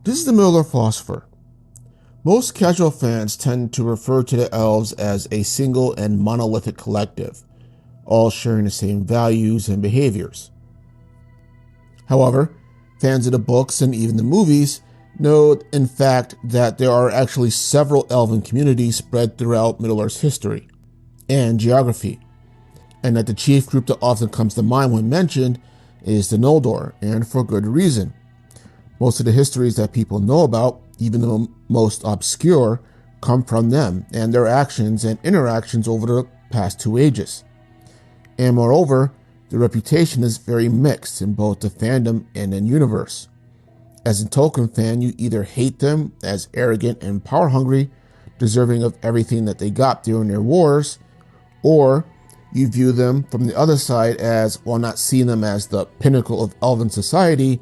This is the Middle-earth philosopher. Most casual fans tend to refer to the Elves as a single and monolithic collective, all sharing the same values and behaviors. However, fans of the books and even the movies know, in fact, that there are actually several Elven communities spread throughout Middle-earth's history and geography, and that the chief group that often comes to mind when mentioned is the Noldor, and for good reason. Most of the histories that people know about, even the most obscure, come from them and their actions and interactions over the past 2 ages. And moreover, the reputation is very mixed in both the fandom and in universe. As a Tolkien fan, you either hate them as arrogant and power-hungry, deserving of everything that they got during their wars, or you view them from the other side as, while not seeing them as the pinnacle of Elven society,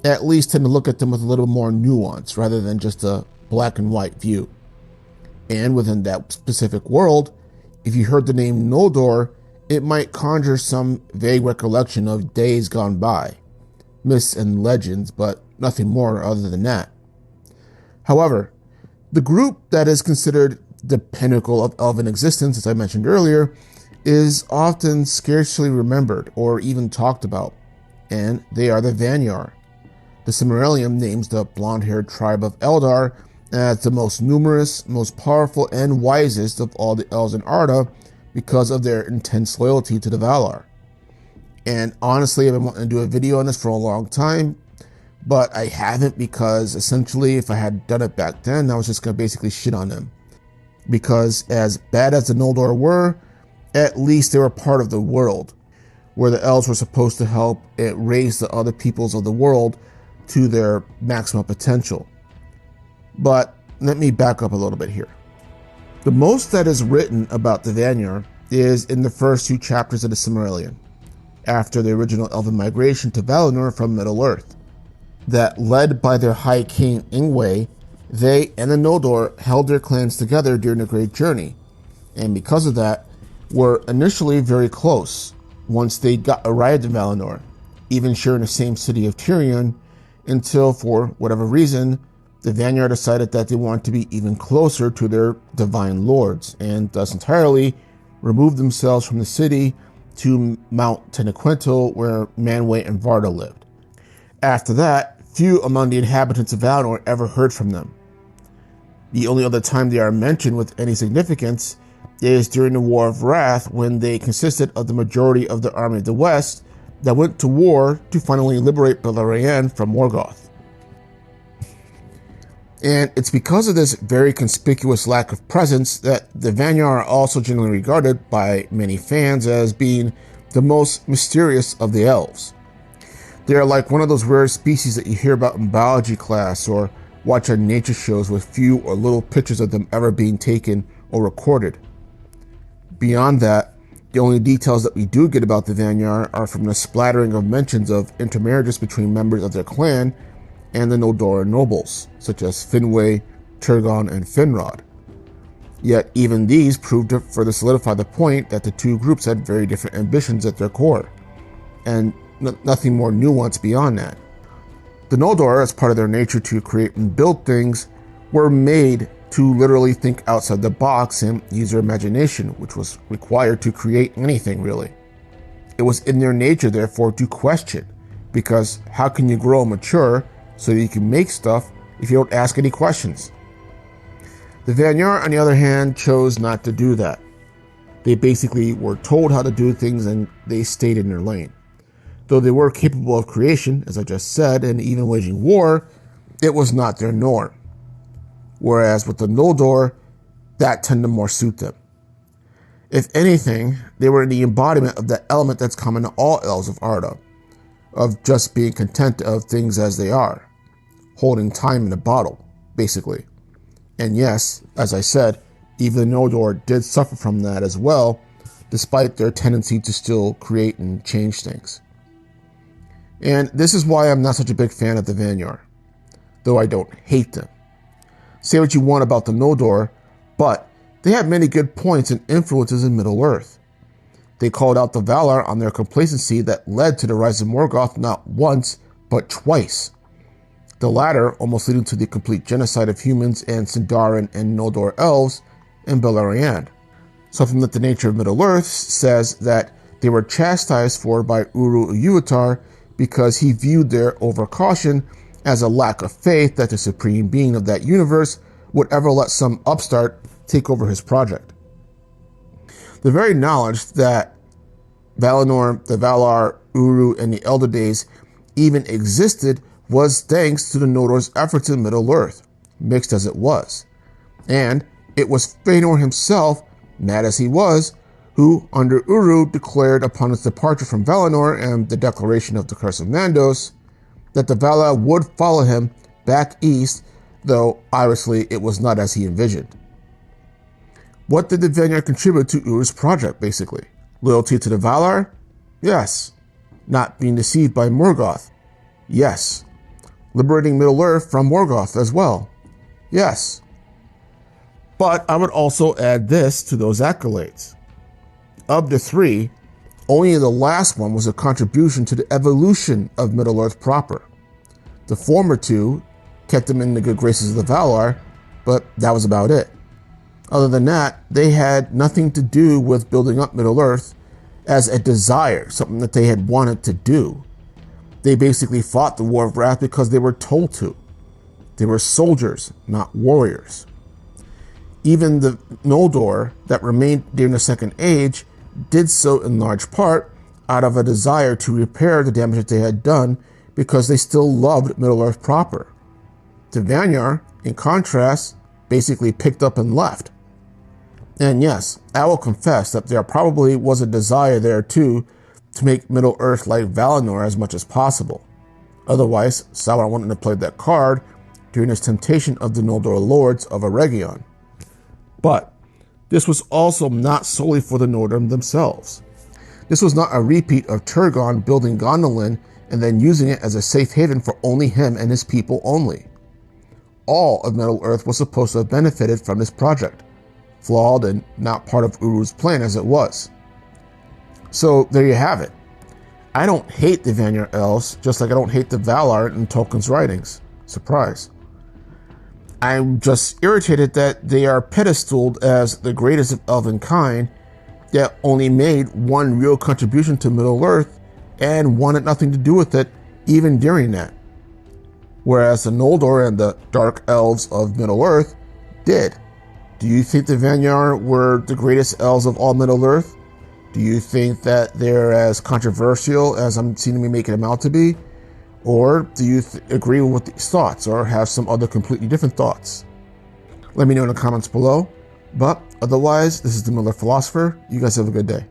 at least tend to look at them with a little more nuance rather than just a black and white view. And within that specific world, if you heard the name Noldor, it might conjure some vague recollection of days gone by, myths and legends, but nothing more other than that. However, the group that is considered the pinnacle of Elven existence, as I mentioned earlier, is often scarcely remembered or even talked about, and they are the Vanyar. The Silmarillion names the blonde-haired tribe of Eldar as the most numerous, most powerful, and wisest of all the elves in Arda because of their intense loyalty to the Valar. And honestly, I've been wanting to do a video on this for a long time, but I haven't because essentially if I had done it back then, I was just going to basically shit on them. Because as bad as the Noldor were, at least they were part of the world, where the elves were supposed to help it raise the other peoples of the world to their maximum potential. But let me back up a little bit here. The most that is written about the Vanyar is in the first 2 chapters of the Silmarillion, after the original Elven migration to Valinor from Middle-earth, that led by their High King Finwe, they and the Noldor held their clans together during the Great Journey, and because of that, were initially very close once they arrived in Valinor, even sharing the same city of Tirion, until for whatever reason, the Vanyar decided that they wanted to be even closer to their divine lords, and thus entirely removed themselves from the city to Mount Tenoquentil, where Manwë and Varda lived. After that, few among the inhabitants of Valinor ever heard from them. The only other time they are mentioned with any significance is during the War of Wrath, when they consisted of the majority of the army of the West that went to war to finally liberate Beleriand from Morgoth. And it's because of this very conspicuous lack of presence that the Vanyar are also generally regarded by many fans as being the most mysterious of the elves. They are like one of those rare species that you hear about in biology class or watch on nature shows with few or little pictures of them ever being taken or recorded. Beyond that, the only details that we do get about the Vanyar are from the splattering of mentions of intermarriages between members of their clan and the Noldor nobles, such as Finwe, Turgon, and Finrod. Yet even these proved to further solidify the point that the 2 groups had very different ambitions at their core, and nothing more nuanced beyond that. The Noldor, as part of their nature to create and build things, were made to literally think outside the box and use their imagination, which was required to create anything really. It was in their nature, therefore, to question, because how can you grow and mature so that you can make stuff if you don't ask any questions? The Vanyar, on the other hand, chose not to do that. They basically were told how to do things and they stayed in their lane. Though they were capable of creation, as I just said, and even waging war, it was not their norm. Whereas with the Noldor, that tended to more suit them. If anything, they were the embodiment of that element that's common to all elves of Arda, of just being content of things as they are, holding time in a bottle, basically. And yes, as I said, even the Noldor did suffer from that as well, despite their tendency to still create and change things. And this is why I'm not such a big fan of the Vanyar, though I don't hate them. Say what you want about the Noldor, but they had many good points and influences in Middle-earth. They called out the Valar on their complacency that led to the rise of Morgoth not once, but twice. the latter almost leading to the complete genocide of humans and Sindarin and Noldor elves in Beleriand. Something that the nature of Middle-earth says that they were chastised for by Uru-Uyuatar because he viewed their overcaution as a lack of faith that the supreme being of that universe would ever let some upstart take over his project. The very knowledge that Valinor, the Valar, Uru, and the Elder Days even existed was thanks to the Noldor's efforts in Middle-earth, mixed as it was. And it was Fëanor himself, mad as he was, who, under Uru, declared upon his departure from Valinor and the declaration of the Curse of Mandos, that the Valar would follow him back east, though obviously it was not as he envisioned. What did the Vanyar contribute to Uru's project, basically? Loyalty to the Valar? Yes. Not being deceived by Morgoth? Yes. Liberating Middle-earth from Morgoth as well? Yes. But I would also add this to those accolades. Of the three, only the last one was a contribution to the evolution of Middle-earth proper. The former two kept them in the good graces of the Valar, but that was about it. Other than that, they had nothing to do with building up Middle-earth as a desire, something that they had wanted to do. They basically fought the War of Wrath because they were told to. They were soldiers, not warriors. Even the Noldor that remained during the Second Age did so in large part out of a desire to repair the damage that they had done because they still loved Middle-earth proper. The Vanyar, in contrast, basically picked up and left. And yes, I will confess that there probably was a desire there too to make Middle-earth like Valinor as much as possible. Otherwise, Sauron wouldn't have played that card during his temptation of the Noldor lords of Eregion. But this was also not solely for the Nordrum themselves. This was not a repeat of Turgon building Gondolin and then using it as a safe haven for only him and his people only. All of Middle-earth was supposed to have benefited from this project, flawed and not part of Uru's plan as it was. So there you have it. I don't hate the Vanyar elves, just like I don't hate the Valar in Tolkien's writings. Surprise. I'm just irritated that they are pedestaled as the greatest of elven kind, yet only made one real contribution to Middle-earth and wanted nothing to do with it even during that. Whereas the Noldor and the Dark Elves of Middle-earth did. Do you think the Vanyar were the greatest elves of all Middle-earth? Do you think that they're as controversial as I'm seeming to be making them out to be? Or do you agree with these thoughts or have some other completely different thoughts? Let me know in the comments below. But otherwise, this is the Miller Philosopher. You guys have a good day.